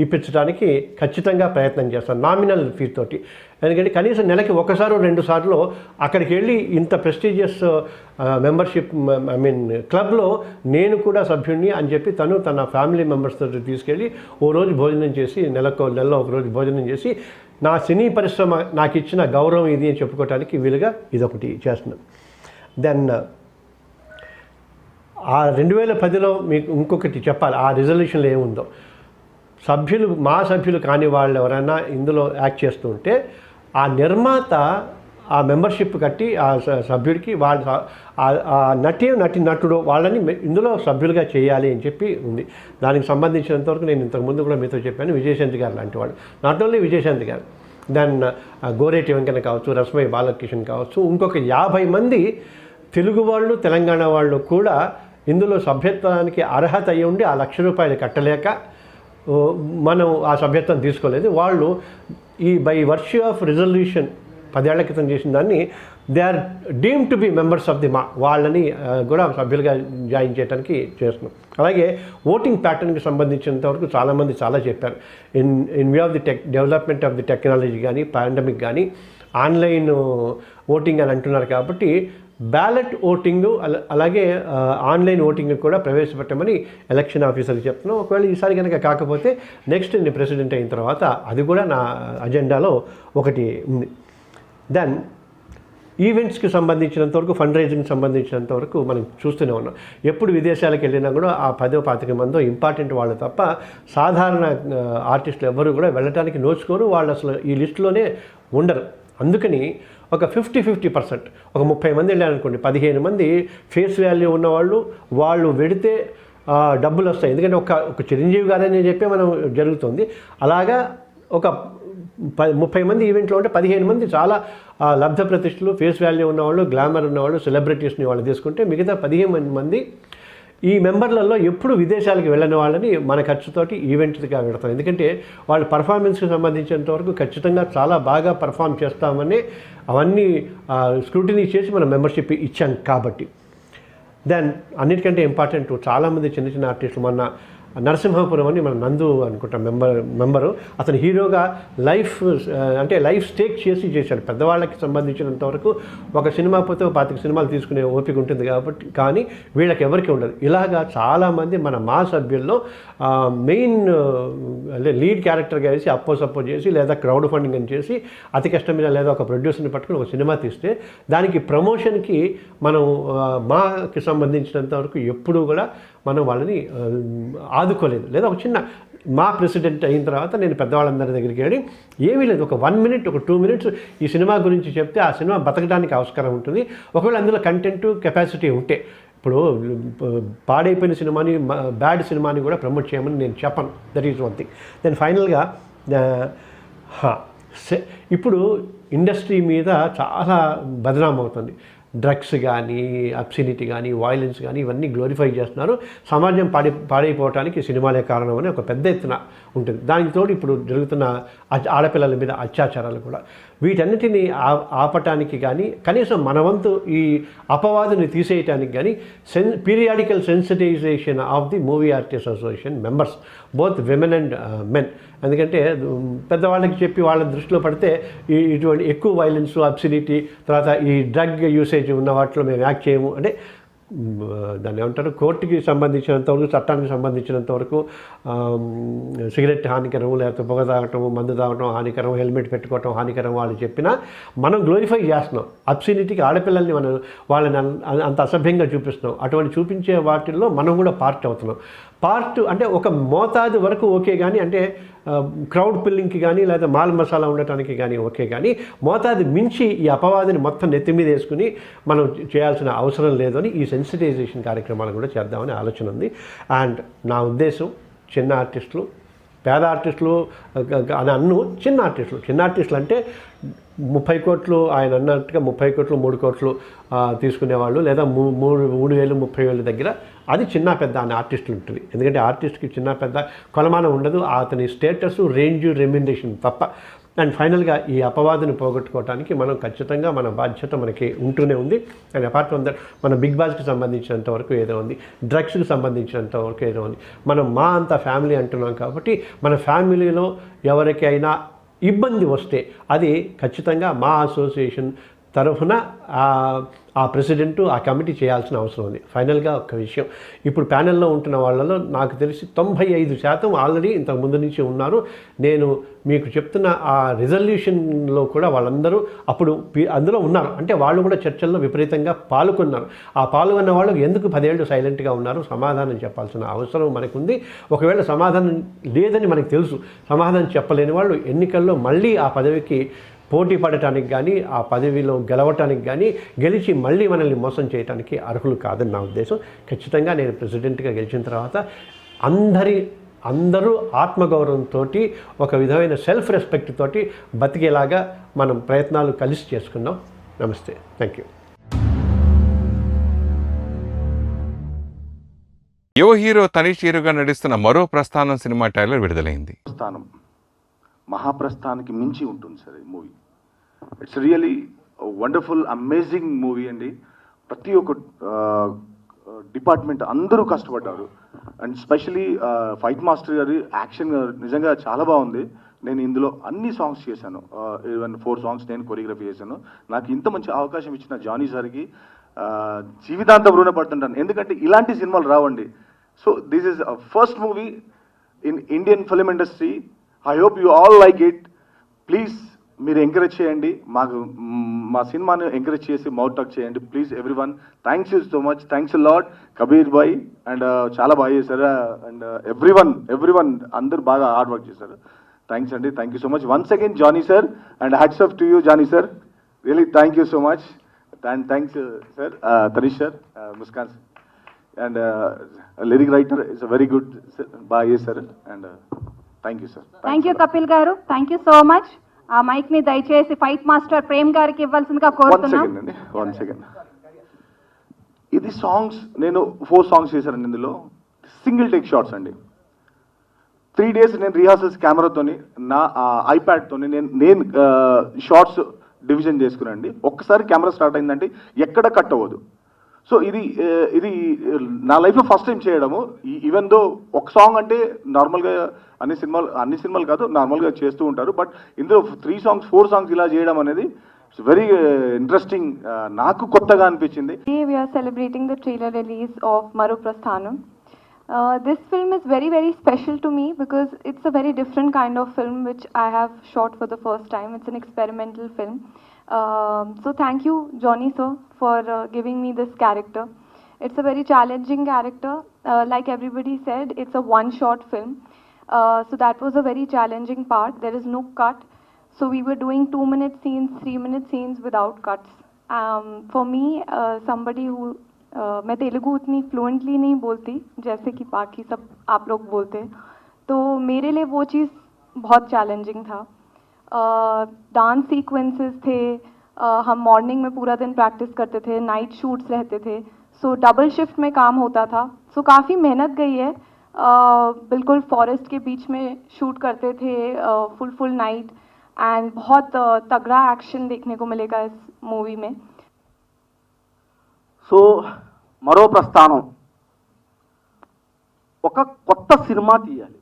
ఇప్పించడానికి ఖచ్చితంగా ప్రయత్నం చేస్తాను, నామినల్ ఫీ తోటి. ఎందుకంటే కనీసం నెలకి 1-2 సార్లు అక్కడికి వెళ్ళి ఇంత ప్రెస్టీజియస్ మెంబర్షిప్ క్లబ్లో నేను కూడా సభ్యుడిని అని చెప్పి తన ఫ్యామిలీ మెంబర్స్తో తీసుకెళ్ళి ఓ రోజు భోజనం చేసి నెలలో ఒక రోజు భోజనం చేసి నా సినీ పరిశ్రమ నాకు ఇచ్చిన గౌరవం ఇది అని చెప్పుకోవడానికి వీలుగా ఇదొకటి చేస్తున్నాను. దెన్ ఆ 2010లో మీకు ఇంకొకటి చెప్పాలి, ఆ రిజల్యూషన్లో ఏముందో. మా సభ్యులు కాని వాళ్ళు ఎవరైనా ఇందులో యాక్ట్ చేస్తూ ఉంటే ఆ నిర్మాత ఆ మెంబర్షిప్ కట్టి ఆ సభ్యుడికి నటుడు వాళ్ళని ఇందులో సభ్యులుగా చేయాలి అని చెప్పి ఉంది. దానికి సంబంధించినంతవరకు నేను ఇంతకుముందు కూడా మీతో చెప్పాను. విజయశాంతి గారు లాంటి వాళ్ళు, నాట్ ఓన్లీ విజయశాంతి గారు, దెన్ గోరేటి వెంకన్న కావచ్చు, రస్మయ్య బాలకిషన్ కావచ్చు, ఇంకొక 50 మంది తెలుగు వాళ్ళు, తెలంగాణ వాళ్ళు కూడా ఇందులో సభ్యత్వానికి అర్హత అయ్యి ఉండి ఆ ₹1,00,000 కట్టలేక మనం ఆ సభ్యత్వం తీసుకోలేదు. వాళ్ళు ఈ బై వర్ష్యూ ఆఫ్ రిజల్యూషన్ 10 ఏళ్ల క్రితం చేసిన దాన్ని they are deem to be members of the వాళ్ళని కూడా సభ్యులుగా జాయిన్ చేయడానికి చేస్తున్నాం. అలాగే ఓటింగ్ ప్యాటర్న్కి సంబంధించినంత వరకు చాలామంది చాలా చెప్పారు. In view of the development of the technology కానీ పాండమిక్ కానీ ఆన్లైన్ ఓటింగ్ అని అంటున్నారు కాబట్టి బ్యాలెట్ ఓటింగ్ అలాగే ఆన్లైన్ ఓటింగ్ కూడా ప్రవేశపెట్టమని ఎలక్షన్ ఆఫీసర్కి చెప్తున్నాం. ఒకవేళ ఈసారి కనుక కాకపోతే నెక్స్ట్ నేను ప్రెసిడెంట్ అయిన తర్వాత అది కూడా నా అజెండాలో ఒకటి ఉంది. దెన్ ఈవెంట్స్కి సంబంధించినంతవరకు ఫండ్ రైజింగ్కి సంబంధించినంతవరకు మనం చూస్తూనే ఉన్నాం. ఎప్పుడు విదేశాలకు వెళ్ళినా కూడా ఆ 10-25 మందో ఇంపార్టెంట్ వాళ్ళు తప్ప సాధారణ ఆర్టిస్టులు ఎవరు కూడా వెళ్ళటానికి నోచుకోరు. వాళ్ళు అసలు ఈ లిస్టులోనే ఉండరు. అందుకని ఒక 50-50%, ఒక 30 మంది వెళ్ళారనుకోండి, 15 మంది ఫేస్ వాల్యూ ఉన్నవాళ్ళు, వాళ్ళు వెడితే డబ్బులు వస్తాయి. ఎందుకంటే ఒక చిరంజీవి గారని చెప్పి మనం జరుగుతుంది. అలాగా ఒక 30 మంది ఈవెంట్లో ఉంటే 15 మంది చాలా లబ్ధ ప్రతిష్టలు, ఫేస్ వాల్యూ ఉన్నవాళ్ళు, గ్లామర్ ఉన్నవాళ్ళు, సెలబ్రిటీస్ని వాళ్ళు తీసుకుంటే మిగతా 15 మంది ఈ మెంబర్లలో ఎప్పుడు విదేశాలకు వెళ్ళని వాళ్ళని మన ఖర్చుతోటి ఈవెంట్గా పెడతాం. ఎందుకంటే వాళ్ళ పర్ఫార్మెన్స్కి సంబంధించినంత వరకు ఖచ్చితంగా చాలా బాగా పర్ఫామ్ చేస్తామని అవన్నీ స్క్రూటినీ చేసి మనం మెంబర్షిప్ ఇచ్చాం కాబట్టి. దెన్ అన్నిటికంటే ఇంపార్టెంట్ చాలామంది చిన్న చిన్న ఆర్టిస్టులు, మొన్న నరసింహపురం అని మన నందు అనుకుంటా మెంబరు, అతను హీరోగా లైఫ్ స్టేక్ చేశాడు. పెద్దవాళ్ళకి సంబంధించినంత వరకు ఒక సినిమా పోతే 25 సినిమాలు తీసుకునే ఓపిక ఉంటుంది కాబట్టి, కానీ వీళ్ళకి ఎవరికి ఉండదు. ఇలాగా చాలామంది మన మా సభ్యుల్లో మెయిన్ లీడ్ క్యారెక్టర్గా వేసి సపోర్ట్ చేసి లేదా క్రౌడ్ ఫండింగ్ అని చేసి అతి కష్టం మీద లేదా ఒక ప్రొడ్యూసర్ని పట్టుకుని ఒక సినిమా తీస్తే దానికి ప్రమోషన్కి మనం మాకి సంబంధించినంత వరకు ఎప్పుడూ కూడా మనం వాళ్ళని ఆదుకోలేదు. లేదా ఒక చిన్న మా ప్రెసిడెంట్ అయిన తర్వాత నేను పెద్దవాళ్ళందరి దగ్గరికి వెళ్ళి ఏమీ లేదు, ఒక 1 మినిట్, ఒక 2 మినిట్స్ ఈ సినిమా గురించి చెప్తే ఆ సినిమా బతకడానికి ఆస్కారం ఉంటుంది. ఒకవేళ అందులో కంటెంట్ కెపాసిటీ ఉంటే, ఇప్పుడు పాడైపోయిన సినిమాని, బ్యాడ్ సినిమాని కూడా ప్రమోట్ చేయమని నేను చెప్పను. That is one thing. Then ఫైనల్గా ఇప్పుడు ఇండస్ట్రీ మీద చాలా బదనాం అవుతుంది. డ్రగ్స్ కానీ, అబ్సినిటీ కానీ, వైలెన్స్ కానీ ఇవన్నీ గ్లోరిఫై చేస్తున్నారు. సమాజం పాడైపోవటానికి సినిమాలే కారణం అని ఒక పెద్ద ఎత్తున ఉంటుంది. దానికి తోడు ఇప్పుడు జరుగుతున్న ఆడపిల్లల మీద అత్యాచారాలు కూడా, వీటన్నిటిని ఆపటానికి కానీ కనీసం మన వంతు ఈ అపవాదుని తీసేయటానికి కానీ periodical sensitization of the movie artist association members, both women and men. ఎందుకంటే పెద్దవాళ్ళకి చెప్పి వాళ్ళ దృష్టిలో పడితే ఇటువంటి ఎక్కువ వైలెన్స్, అబ్సినిటీ, తర్వాత ఈ డ్రగ్ యూసేజ్ ఉన్న వాటిలో మేము యాక్ట్ చేయము అంటే దాన్ని ఏమంటారు, కోర్టుకి సంబంధించినంతవరకు, చట్టానికి సంబంధించినంతవరకు సిగరెట్ హానికరం, లేకపోతే పొగ తాగటం, మందు తాగటం హానికరం, హెల్మెట్ పెట్టుకోవటం హానికరం వాళ్ళు చెప్పినా మనం గ్లోరిఫై చేస్తున్నాం. అబ్సినిటీకి ఆడపిల్లల్ని వాళ్ళని అంత అసభ్యంగా చూపిస్తున్నాం. అటువంటి చూపించే వాటిల్లో మనం కూడా పార్ట్ అవుతున్నాం. అంటే ఒక మోతాదు వరకు ఓకే కానీ, అంటే క్రౌడ్ పిల్లింగ్కి కానీ లేదా మాల్ మసాలా ఉండటానికి కానీ ఓకే, కానీ మోతాదు మించి ఈ అపవాదిని మొత్తం నెత్తి మీద వేసుకుని మనం చేయాల్సిన అవసరం లేదని ఈ సెన్సిటైజేషన్ కార్యక్రమాలు కూడా చేద్దామని ఆలోచన ఉంది. అండ్ నా ఉద్దేశం చిన్న ఆర్టిస్టులు, పేద ఆర్టిస్టులు అని చిన్న ఆర్టిస్టులు అంటే 30 కోట్లు ఆయన అన్నట్టుగా 30 కోట్లు 3 కోట్లు తీసుకునేవాళ్ళు, లేదా 3,000 30,000 దగ్గర, అది చిన్న పెద్ద అనే ఆర్టిస్టులు ఉంటుంది. ఎందుకంటే ఆర్టిస్ట్కి చిన్న పెద్ద కొలమానం ఉండదు, అతని స్టేటస్, రేంజ్, రెమ్యునరేషన్ తప్ప. అండ్ ఫైనల్గా ఈ అపవాదుని పోగొట్టుకోవడానికి మనం ఖచ్చితంగా మన బాధ్యత మనకి ఉంటూనే ఉంది. అండ్ అపార్ట్ ఫ్రమ్ దట్ మన బిగ్ బాస్కి సంబంధించినంత వరకు ఏదో ఉంది, డ్రగ్స్కి సంబంధించినంత వరకు ఏదో ఉంది. మనం మా అంతా ఫ్యామిలీ అంటున్నాం కాబట్టి మన ఫ్యామిలీలో ఎవరికైనా ఇబ్బంది వస్తే అది ఖచ్చితంగా మా అసోసియేషన్ తరఫున ఆ ప్రెసిడెంటు, ఆ కమిటీ చేయాల్సిన అవసరం ఉంది. ఫైనల్గా ఒక విషయం, ఇప్పుడు ప్యానెల్లో ఉంటున్న వాళ్ళలో నాకు తెలిసి 95% ఆల్రెడీ ఇంతకు ముందు నుంచి ఉన్నారు. నేను మీకు చెప్తున్న ఆ రిజల్యూషన్లో కూడా వాళ్ళందరూ అప్పుడు అందులో ఉన్నారు. అంటే వాళ్ళు కూడా చర్చల్లో విపరీతంగా పాల్గొన్నారు. ఆ పాల్గొన్న వాళ్ళు ఎందుకు 10 ఏళ్ళు సైలెంట్గా ఉన్నారు, సమాధానం చెప్పాల్సిన అవసరం మనకుంది. ఒకవేళ సమాధానం లేదని మనకు తెలుసు, సమాధానం చెప్పలేని వాళ్ళు ఎన్నికల్లో మళ్ళీ ఆ పదవికి పోటీ పడటానికి కానీ, ఆ పదవిలో గెలవటానికి కానీ, గెలిచి మళ్ళీ మనల్ని మోసం చేయడానికి అర్హులు కాదని నా ఉద్దేశం. ఖచ్చితంగా నేను ప్రెసిడెంట్గా గెలిచిన తర్వాత అందరూ ఆత్మగౌరవంతో, ఒక విధమైన సెల్ఫ్ రెస్పెక్ట్ తోటి బతికేలాగా మనం ప్రయత్నాలు కలిసి చేసుకుందాం. నమస్తే, థ్యాంక్ యూ. యువ హీరో తనీష్ హీరోగా నటిస్తున్న మరో ప్రస్థానం సినిమా ట్రైలర్ విడుదలైంది. మహాప్రస్థానికి మించి ఉంటుంది సార్ ఈ movie. It's really wonderful amazing movie అండి. ప్రతి ఒక్క డిపార్ట్మెంట్ అందరూ కష్టపడ్డారు. అండ్ స్పెషలీ ఫైట్ మాస్టర్ గారి యాక్షన్ నిజంగా చాలా బాగుంది. నేను ఇందులో అన్ని సాంగ్స్ చేశాను, ఈవెన్ 4 సాంగ్స్ నేను కొరియోగ్రఫీ చేశాను. నాకు ఇంత మంచి అవకాశం ఇచ్చిన జానీ సార్కి జీవితాంతం రుణపడుతుంటాను, ఎందుకంటే ఇలాంటి సినిమాలు రావండి. So this is first movie in Indian film industry. I hope you all like it. Please మీరు ఎంకరేజ్ చేయండి, మా సినిమాని ఎంకరేజ్ చేసి మౌత్ టాక్ చేయండి please everyone. Thanks you so much, thanks lot Kabir బాయ్. అండ్ చాలా బాగా చేశారు. అండ్ ఎవ్రీవన్ అందరూ బాగా హార్డ్ వర్క్ చేశారు. థ్యాంక్స్ అండి, thank you so much once again Jani sir. And hats off to you Jani sir, really thank you so much. And thanks sir Tanish sir, Muskan sir. And lyric writer is very good, బాగా చేశారు. And thank you sir. Thank you Kapil గారు, thank you so much. ఆ mike ని దయచేసి fight master Prem గారికి ఇవ్వాల్సిందిగా కోరుతున్నాం. One second. ఇది సాంగ్స్ నేను 4 సాంగ్స్ చేశానండి. ఇందులో సింగిల్ టేక్ షాట్స్ అండి. 3 days నేను రిహార్సల్స్ కెమెరాతోని నా ఐప్యాడ్తోని నేను షార్ట్స్ డివిజన్ చేసుకున్నానండి. ఒక్కసారి కెమెరా స్టార్ట్ అయిందంటే ఎక్కడ కట్ అవ్వదు. సో ఇది నా లైఫ్లో ఫస్ట్ టైం చేయడము. ఈవెన్ దో ఒక సాంగ్ అంటే నార్మల్గా అన్ని సినిమాలు కాదు, నార్మల్గా చేస్తూ ఉంటారు. బట్ ఇందులో 3 songs 4 songs ఇలా చేయడం అనేది ఇట్స్ వెరీ ఇంట్రెస్టింగ్, నాకు కొత్తగా అనిపించింది. We are celebrating the trailer release of Maru Prasthanam. This film is very, very special to me because it's a very different kind of film which I have shot for the first time. It's an experimental film. So thank you, Johnny sir, for giving me this character. It's a very challenging character. Like everybody said, it's a one-shot film. So that was a very challenging part. There is no cut. So we were doing 2-minute scenes, 3-minute scenes without cuts. For me, somebody who मैं तेलुगु उतनी fluently नहीं बोलती जैसे कि बाकी सब आप लोग बोलते हैं, तो मेरे लिए वो चीज़ बहुत चैलेंजिंग था. डांस सीक्वेंसेस थे, हम मॉर्निंग में पूरा दिन प्रैक्टिस करते थे, नाइट शूट्स रहते थे, सो डबल शिफ्ट में काम होता था. सो काफ़ी मेहनत गई है. बिल्कुल फॉरेस्ट के बीच में शूट करते थे, फुल नाइट. एंड बहुत तगड़ा एक्शन देखने को मिलेगा इस मूवी में. సో మరో ప్రస్థానం ఒక కొత్త సినిమా తీయాలి.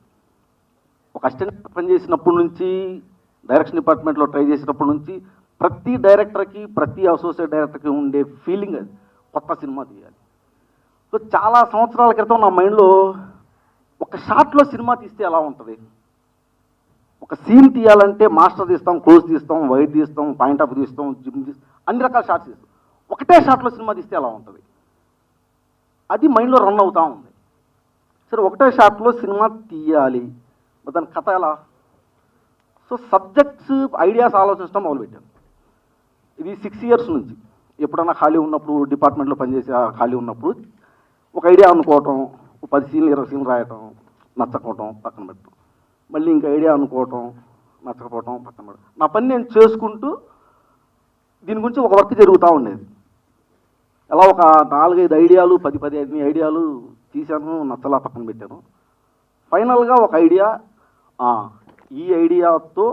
ఒక అసిస్టెంట్ పనిచేసినప్పటి నుంచి, డైరెక్షన్ డిపార్ట్మెంట్లో ట్రై చేసినప్పటి నుంచి ప్రతి డైరెక్టర్కి, ప్రతి అసోసియేట్ డైరెక్టర్కి ఉండే ఫీలింగ్ అది, కొత్త సినిమా తీయాలి. సో చాలా సంవత్సరాల క్రితం నా మైండ్లో ఒక షాట్లో సినిమా తీస్తే ఎలా ఉంటుంది, ఒక సీన్ తీయాలంటే మాస్టర్ తీస్తాం, క్లోజ్ తీస్తాం, వైడ్ తీస్తాం, పాయింట్ ఆఫ్ తీస్తాం, జిమ్ తీస్తాం, అన్ని రకాల షాట్స్ తీస్తాం. ఒకటే షాట్లో సినిమా తీస్తే ఎలా ఉంటుంది, అది మైండ్లో రన్ అవుతూ ఉంది. సరే ఒకటే షాట్లో సినిమా తీయాలి, దాని కథ ఎలా? సో సబ్జెక్ట్స్, ఐడియాస్ ఆలోచించడం మొదలుపెట్టాను. ఇది 6 years నుంచి. ఎప్పుడన్నా ఖాళీ ఉన్నప్పుడు, డిపార్ట్మెంట్లో పనిచేసి ఖాళీ ఉన్నప్పుడు ఒక ఐడియా అనుకోవటం, 10 scenes 20 scenes రాయటం, నచ్చకపోవటం, పక్కన పెట్టడం, మళ్ళీ ఇంకా ఐడియా అనుకోవటం, నచ్చకపోవటం, పక్కన పెట్టడం. నా పని నేను చేసుకుంటూ దీని గురించి ఒక వర్క్ జరుగుతూ ఉండేది. అలా ఒక 4-5 ఐడియాలు, 10-15 ఐడియాలు తీశాను, నచ్చలా పక్కన పెట్టాను. ఫైనల్గా ఒక ఐడియా, ఈ ఐడియాతో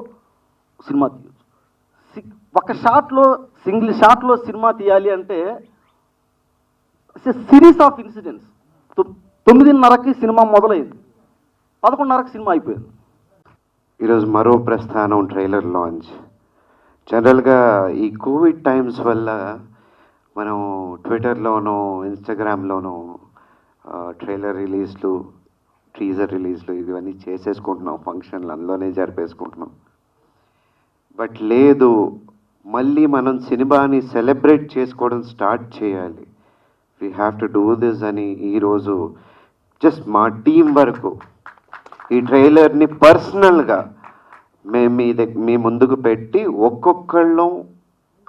సినిమా తీయచ్చు. ఒక షాట్లో, సింగిల్ షాట్లో సినిమా తీయాలి అంటే సిరీస్ ఆఫ్ ఇన్సిడెంట్స్. 9:30కి సినిమా మొదలైంది, 11:30కి సినిమా అయిపోయింది. ఈరోజు మరో ప్రస్థానం ట్రైలర్ లాంచ్. జనరల్గా ఈ కోవిడ్ టైమ్స్ వల్ల మనం ట్విట్టర్లోనో, ఇన్స్టాగ్రామ్లోనో ట్రైలర్ రిలీజ్లు, టీజర్ రిలీజ్లు ఇవన్నీ చేసేసుకుంటున్నాం, ఫంక్షన్లు అందులోనే జరిపేసుకుంటున్నాం. బట్ లేదు, మళ్ళీ మనం సినిమాని సెలబ్రేట్ చేసుకోవడం స్టార్ట్ చేయాలి. We have to do this అని ఈరోజు జస్ట్ మా టీం వరకు ఈ ట్రైలర్ని పర్సనల్గా మీ ముందుకు పెట్టి ఒక్కొక్కళ్ళం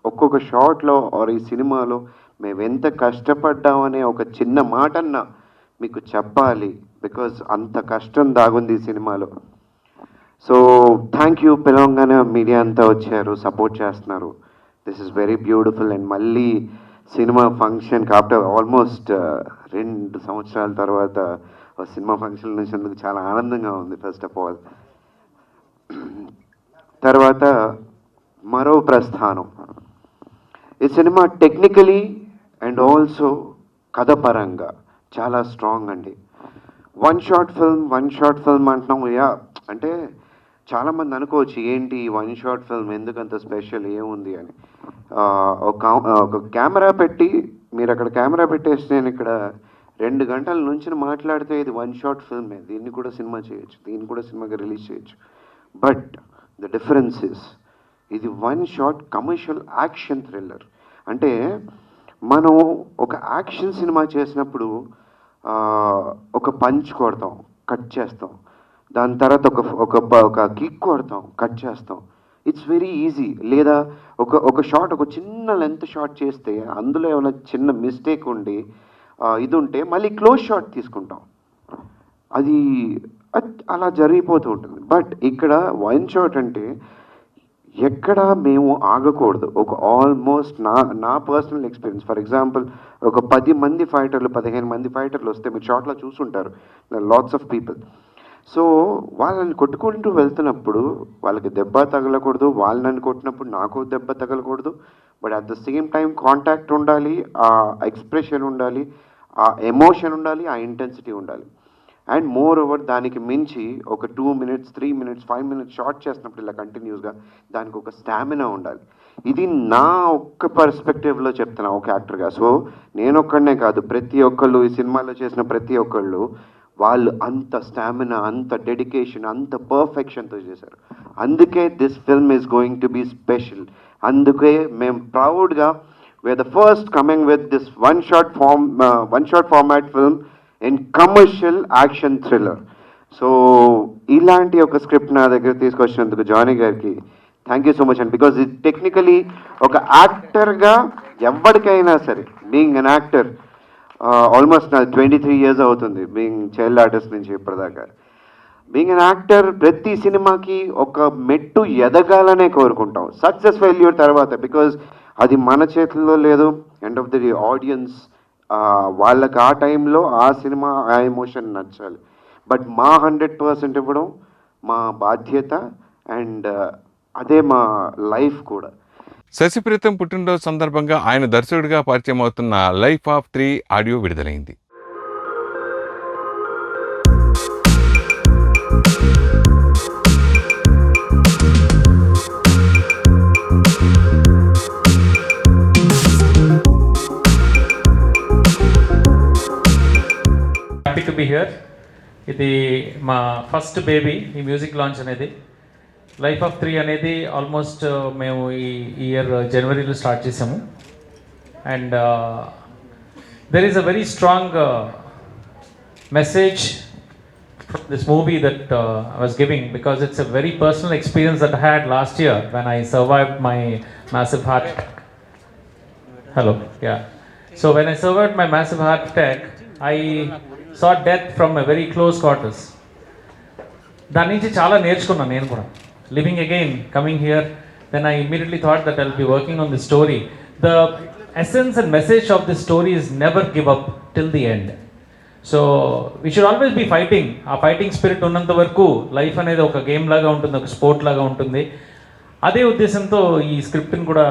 ఒక్కొక్క షాట్లో ఆర్ ఈ సినిమాలో మేము ఎంత కష్టపడ్డామనే ఒక చిన్న మాటన్నా మీకు చెప్పాలి. బికాజ్ అంత కష్టం దాగుంది ఈ సినిమాలో. సో థ్యాంక్ యూ, పిలవంగానే మీడియా అంతా వచ్చారు, సపోర్ట్ చేస్తున్నారు. This is very beautiful. And మళ్ళీ సినిమా ఫంక్షన్కి ఆఫ్టర్ ఆల్మోస్ట్ 2 సంవత్సరాల తర్వాత సినిమా ఫంక్షన్ నుంచినందుకు చాలా ఆనందంగా ఉంది. ఫస్ట్ ఆఫ్ ఆల్ తర్వాత మరో ప్రస్థానం. ఈ సినిమా టెక్నికలీ అండ్ ఆల్సో కథ పరంగా చాలా స్ట్రాంగ్ అండి. వన్ షాట్ ఫిల్మ్ అంటున్నాం. అంటే చాలామంది అనుకోవచ్చు ఏంటి వన్ షాట్ ఫిల్మ్ ఎందుకంత స్పెషల్ ఏముంది అని. ఒక కెమెరా పెట్టి మీరు అక్కడ కెమెరా పెట్టేసి నేను ఇక్కడ 2 గంటల నుంచి మాట్లాడితే ఇది వన్ షాట్ ఫిల్మే. దీన్ని కూడా సినిమా చేయొచ్చు, దీన్ని కూడా సినిమాగా రిలీజ్ చేయొచ్చు. బట్ ద డిఫరెన్స్ ఇస్ ఇది one shot commercial action thriller. అంటే మనం ఒక యాక్షన్ సినిమా చేసినప్పుడు ఒక పంచ్ కొడతాం, కట్ చేస్తాం, దాని తర్వాత ఒక కిక్ కొడతాం, కట్ చేస్తాం. It's very easy. లేదా ఒక షాట్, ఒక చిన్న లెంత్ షాట్ చేస్తే అందులో ఏమైనా చిన్న మిస్టేక్ ఉండి ఇది ఉంటే మళ్ళీ క్లోజ్ షాట్ తీసుకుంటాం. అది అలా జరిగిపోతూ ఉంటుంది. బట్ ఇక్కడ వన్ షాట్ అంటే ఎక్కడ మేము ఆగకూడదు. ఒక ఆల్మోస్ట్ నా పర్సనల్ ఎక్స్పీరియన్స్, ఫర్ ఎగ్జాంపుల్ ఒక 10 మంది ఫైటర్లు 15 మంది ఫైటర్లు వస్తే మీరు షాట్లో చూసుంటారు, లాట్స్ ఆఫ్ పీపుల్. సో వాళ్ళని కొట్టుకుంటూ వెళ్తున్నప్పుడు వాళ్ళకి దెబ్బ తగలకూడదు, వాళ్ళు నన్ను కొట్టినప్పుడు నాకు దెబ్బ తగలకూడదు. But at the same time contact ఉండాలి, ఆ ఎక్స్ప్రెషన్ ఉండాలి, ఆ ఎమోషన్ ఉండాలి, ఆ ఇంటెన్సిటీ ఉండాలి. అండ్ మోర్ ఓవర్ దానికి మించి ఒక 2 minutes 3 minutes 5 minutes షార్ట్ చేసినప్పుడు ఇలా కంటిన్యూస్గా దానికి ఒక స్టామినా ఉండాలి. ఇది నా ఒక్క పర్స్పెక్టివ్లో చెప్తున్నా ఒక యాక్టర్గా. సో నేను ఒక్కడనే కాదు, ప్రతి ఒక్కళ్ళు ఈ సినిమాలో చేసిన ప్రతి ఒక్కళ్ళు వాళ్ళు అంత స్టామినా, అంత డెడికేషన్, అంత పర్ఫెక్షన్తో చేశారు. అందుకే this film is going to be special. అందుకే మేము ప్రౌడ్గా we are the first coming with this one shot format film in commercial action thriller. So ఇలాంటి ఒక స్క్రిప్ట్ నా దగ్గర తీసుకొచ్చినందుకు జానీ గారికి థ్యాంక్ యూ సో మచ్ అండి. బికాజ్ ఇది టెక్నికలీ ఒక యాక్టర్గా ఎవరికైనా సరే, బీయింగ్ అన్ యాక్టర్ ఆల్మోస్ట్ నా 23 years అవుతుంది బీయింగ్ చైల్డ్ ఆర్టిస్ట్ నుంచి ఇప్పటిదాకా. బీయింగ్ అన్ యాక్టర్ ప్రతి సినిమాకి ఒక మెట్టు ఎదగాలనే కోరుకుంటాం, సక్సెస్ ఫెయిల్యూర్ తర్వాత. బికాజ్ అది మన చేతుల్లో లేదు. End of the day audience వాళ్ళకి ఆ టైంలో ఆ సినిమా ఆ ఎమోషన్ నచ్చాలి. బట్ మా 100% ఇవ్వడం మా బాధ్యత అండ్ అదే మా లైఫ్ కూడా. శశిప్రీతం పుట్టినరోజు సందర్భంగా ఆయన దర్శకుడిగా పరిచయం అవుతున్న లైఫ్ ఆఫ్ 3 ఆడియో విడుదలైంది. Happy to be here. ఇది మా ఫస్ట్ బేబీ ఈ మ్యూజిక్ లాంచ్ అనేది. లైఫ్ ఆఫ్ 3 అనేది ఆల్మోస్ట్ మేము ఈ ఇయర్ జనవరిలో స్టార్ట్ చేసాము. And there is a very strong message from this movie that I was giving, because it's a very personal experience that I had last year when I survived my massive heart attack. Hello, yeah. So when I survived my massive heart attack, I saw death from a very close quarters. దాని నుంచి చాలా నేర్చుకున్నాను నేను కూడా. Living again, coming here, then I immediately thought that I'll be working on this story. The essence and message of this story is never give up till the end. So we should always be fighting. ఆ fighting spirit ఉన్నంత వరకు life అనేది ఒక game లాగా ఉంటుంది, ఒక sport లాగా ఉంటుంది. అదే ఉద్దేశంతో ఈ స్క్రిప్ట్ని కూడా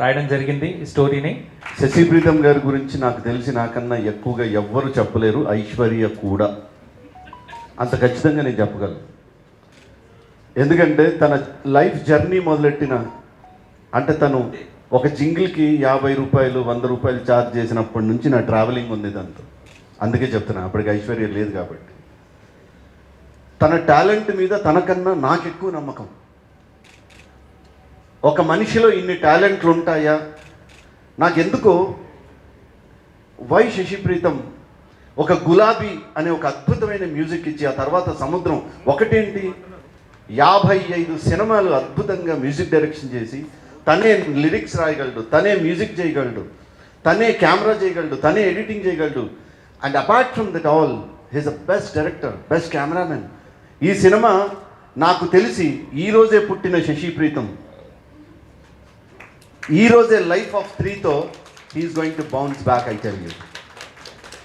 రాయడం జరిగింది, ఈ స్టోరీని. శశిప్రీతం గారి గురించి నాకు తెలిసి నాకన్నా ఎక్కువగా ఎవ్వరు చెప్పలేరు, ఐశ్వర్య కూడా. అంత ఖచ్చితంగా నేను చెప్పగలను. ఎందుకంటే తన లైఫ్ జర్నీ మొదలెట్టిన, అంటే తను ఒక జింగిల్కి 50 రూపాయలు 100 రూపాయలు ఛార్జ్ చేసినప్పటి నుంచి నా ట్రావెలింగ్ ఉంది దాంతో. అందుకే చెప్తున్నా, అప్పటికి ఐశ్వర్య లేదు కాబట్టి. తన టాలెంట్ మీద తనకన్నా నాకు ఎక్కువ నమ్మకం. ఒక మనిషిలో ఇన్ని టాలెంట్లు ఉంటాయా? నాకెందుకో వై శశిప్రీతం ఒక గులాబీ అనే ఒక అద్భుతమైన మ్యూజిక్ ఇచ్చి, ఆ తర్వాత సముద్రం ఒకటేంటి 55 సినిమాలు అద్భుతంగా మ్యూజిక్ డైరెక్షన్ చేసి, తనే లిరిక్స్ రాయగలడు, తనే మ్యూజిక్ చేయగలడు, తనే కెమెరా చేయగలడు, తనే ఎడిటింగ్ చేయగలడు. And apart from that all he's a best director, best cameraman. ఈ సినిమా నాకు తెలిసి ఈరోజే పుట్టిన శశిప్రీతం ఈరోజే లైఫ్ ఆఫ్ 3తో he's going to bounce back. I tell you,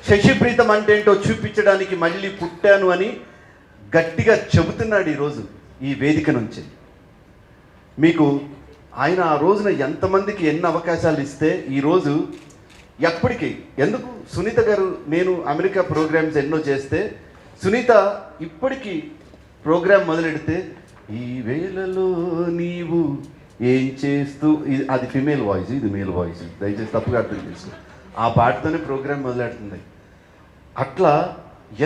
Sasi Preetham అంటే ఏంటో చూపించడానికి మళ్ళీ పుట్టాను అని గట్టిగా చెబుతున్నాడు ఈరోజు ఈ వేదిక నుంచి. మీకు ఆయన ఆ రోజున ఎంతమందికి ఎన్ని అవకాశాలు ఇస్తే ఈరోజు ఎప్పటికీ ఎందుకు సునీత గారు నేను అమెరికా ప్రోగ్రామ్స్ ఎన్నో చేస్తే సునీత ఇప్పటికీ ప్రోగ్రామ్ మొదలెడితే ఈ వేళలో నీవు ఏం చేస్తూ అది ఫిమేల్ వాయిస్, ఇది మేల్ వాయిస్, దయచేసి తప్పుగా అర్థం చేసుకో. ఆ పాటతోనే ప్రోగ్రామ్ మొదలెడుతుంది. అట్లా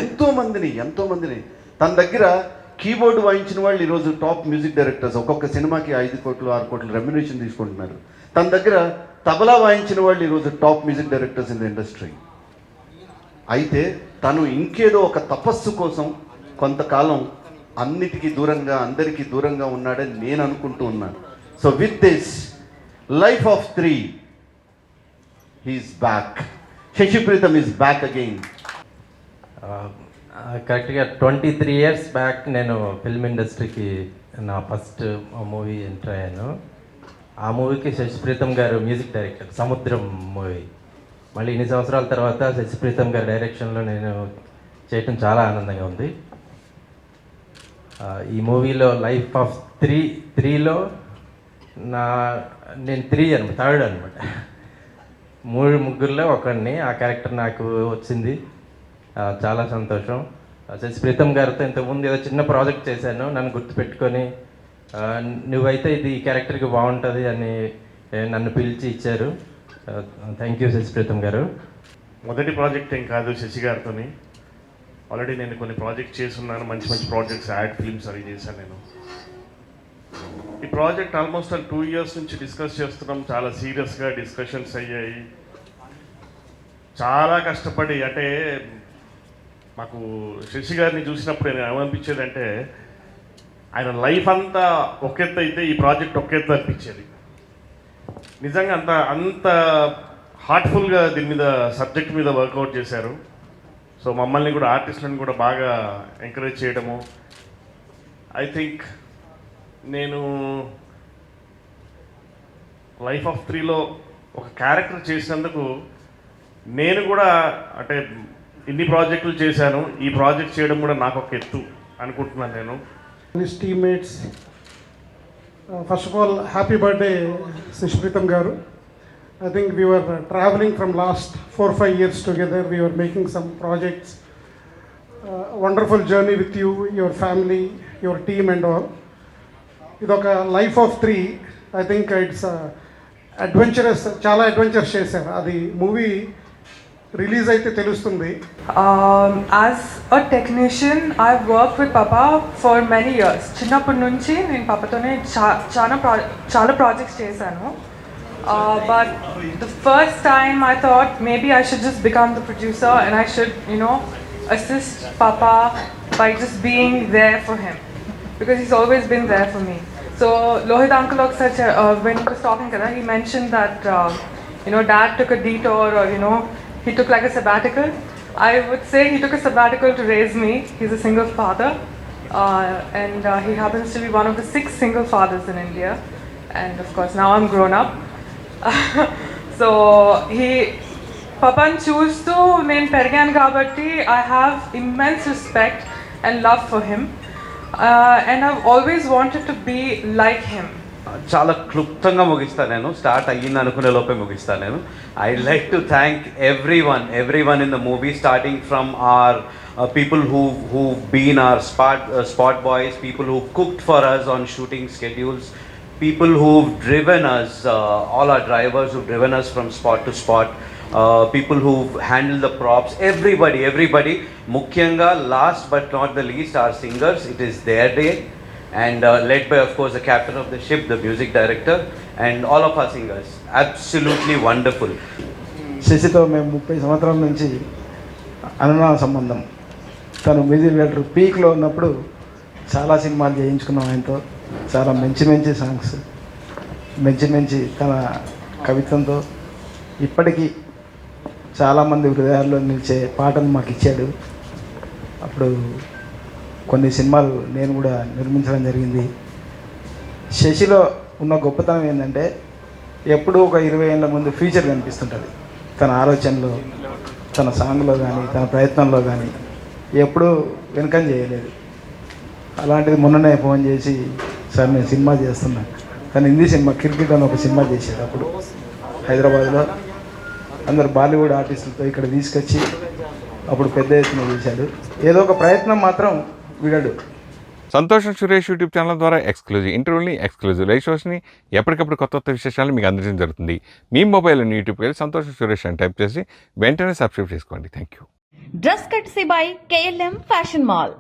ఎంతోమందిని తన దగ్గర కీబోర్డ్ వాయించిన వాళ్ళు ఈరోజు టాప్ మ్యూజిక్ డైరెక్టర్స్, ఒక్కొక్క సినిమాకి 5 కోట్లు 6 కోట్లు రెమ్యునేషన్ తీసుకుంటున్నారు. తన దగ్గర తబలా వాయించిన వాళ్ళు ఈరోజు top music directors in the industry. అయితే తను ఇంకేదో ఒక తపస్సు కోసం కొంతకాలం అన్నిటికీ దూరంగా అందరికీ దూరంగా ఉన్నాడని నేను అనుకుంటూ ఉన్నాను. So with this life of 3 he's back. Sashi Preetham is back again. కరెక్ట్గా 23 years బ్యాక్ నేను ఫిల్మ్ ఇండస్ట్రీకి నా ఫస్ట్ మూవీ ఎంటర్ అయ్యాను. ఆ మూవీకి శశి ప్రీతం గారు మ్యూజిక్ డైరెక్టర్, సముద్రం మూవీ. మళ్ళీ ఇన్ని సంవత్సరాల తర్వాత శశి ప్రీతం గారి డైరెక్షన్లో నేను చేయటం చాలా ఆనందంగా ఉంది. ఈ మూవీలో లైఫ్ ఆఫ్ 3లో నేను 3rd అనమాట. ముగ్గురులో ఒకడిని. ఆ క్యారెక్టర్ నాకు వచ్చింది, చాలా సంతోషం. శశి ప్రీతం గారితో ఇంతకుముందు ఏదో చిన్న ప్రాజెక్ట్ చేశాను, నన్ను గుర్తుపెట్టుకొని నువ్వైతే ఇది ఈ క్యారెక్టర్కి బాగుంటుంది అని నన్ను పిలిచి ఇచ్చారు. థ్యాంక్ యూ శశి ప్రీతం గారు. మొదటి ప్రాజెక్ట్ ఏం కాదు శశి గారితో. ఆల్రెడీ నేను కొన్ని ప్రాజెక్ట్ చేస్తున్నాను, మంచి ప్రాజెక్ట్స్, యాడ్ ఫిల్మ్స్ అవి చేశాను నేను. ఈ ప్రాజెక్ట్ ఆల్మోస్ట్ 2 years నుంచి డిస్కస్ చేస్తున్నాం. చాలా సీరియస్గా డిస్కషన్స్ అయ్యాయి. చాలా కష్టపడి, అంటే మాకు శశి గారిని చూసినప్పుడు నేను ఏమనిపించేది అంటే ఆయన లైఫ్ అంతా ఒక ఎత్తు అయితే ఈ ప్రాజెక్ట్ ఒక ఎత్తు అనిపించేది. నిజంగా అంత హార్ట్ఫుల్గా దీని మీద సబ్జెక్ట్ మీద వర్కౌట్ చేశారు. సో మమ్మల్ని కూడా ఆర్టిస్టులను కూడా బాగా ఎంకరేజ్ చేయడము. ఐ థింక్ నేను లైఫ్ ఆఫ్ 3లో ఒక క్యారెక్టర్ చేసినందుకు నేను కూడా అంటే ఇన్ని ప్రాజెక్టులు చేశాను, ఈ ప్రాజెక్ట్ చేయడం కూడా నాకు ఒక ఎత్తు అనుకుంటున్నాను నేను. His teammates, first of all, happy birthday Shashi Pritam garu. I think we were traveling from last 4-5 years together. We were making some projects. Wonderful journey with you, your family, your team and all. Idoka life of 3. I think it's adventurous, chala adventures chesaru. Adi movie release aithe telustundi. As a technician, I've worked with Papa for many years. చిన్నప్పటి నుంచి నేను పాపతోనే చాలా projects చేశాను. But the first time I thought maybe I should just become the producer and I should, assist Papa by just being there for him, because he's always been there for me. So Lohit uncle when he was talking, he mentioned that dad took a detour, or he took like a sabbatical. I would say he took a sabbatical to raise me. He's a single father, and he happens to be one of the 6 single fathers in India. And of course now I'm grown up. So Papan choose to name Pergan Gabati. I have immense respect and love for him, and I've always wanted to be like him. చాలా క్లుప్తంగా ముగిస్తాను నేను, start అయ్యింది అనుకునే లోపే ముగిస్తాను నేను. I like to thank everyone in the movie, starting from our people who been our spot boys, people who cooked for us on shooting schedules, people who've driven us, all our drivers who've driven us from spot to spot, people who've handled the props, everybody. Mukhyanga, last but not the least, our singers. It is their day, and led by, of course, the captain of the ship, the music director, and all of our singers. Absolutely wonderful. శశితో మేము 30 సంవత్సరాల నుంచి అనునామ సంబంధం. తను music director పీక్లో ఉన్నప్పుడు చాలా సినిమాలు చేయించుకున్నాం ఆయనతో. చాలా మంచి సాంగ్స్, మంచి తన కవిత్వంతో ఇప్పటికీ చాలామంది హృదయాల్లో నిలిచే పాటను మాకు ఇచ్చాడు. అప్పుడు కొన్ని సినిమాలు నేను కూడా నిర్మించడం జరిగింది. శశిలో ఉన్న గొప్పతనం ఏంటంటే ఎప్పుడూ ఒక 20 ఏళ్ళ ముందు ఫ్యూచర్ కనిపిస్తుంటుంది. తన ఆలోచనలో, తన సాంగ్లో కానీ, తన ప్రయత్నంలో కానీ ఎప్పుడూ వెనకం చేయలేదు. అలాంటిది మొన్ననే ఫోన్ చేసి, సార్ నేను సినిమా చేస్తున్నా, తను హిందీ సినిమా క్రికెట్ అని ఒక సినిమా చేశాడు అప్పుడు హైదరాబాద్లో. అందరు బాలీవుడ్ ఆర్టిస్టులతో ఇక్కడ తీసుకొచ్చి అప్పుడు పెద్ద ఎత్తున చేశాడు. ఏదో ఒక ప్రయత్నం మాత్రం విడడు. సంతోషం సురేష్ యూట్యూబ్ ఛానల్ ద్వారా ఎక్స్క్లూజివ్ ఇంటర్వ్యూని, ఎక్స్క్లూజివ్ లైవ్ షోస్ని, ఎప్పటికప్పుడు కొత్త విశేషాలను మీకు అందించడం జరుగుతుంది. మీ మొబైల్లోని యూట్యూబ్కి వెళ్ళి సంతోషం సురేష్ అని టైప్ చేసి వెంటనే సబ్స్క్రైబ్ చేసుకోండి. Thank you. Dress కట్సీ by KLM fashion mall.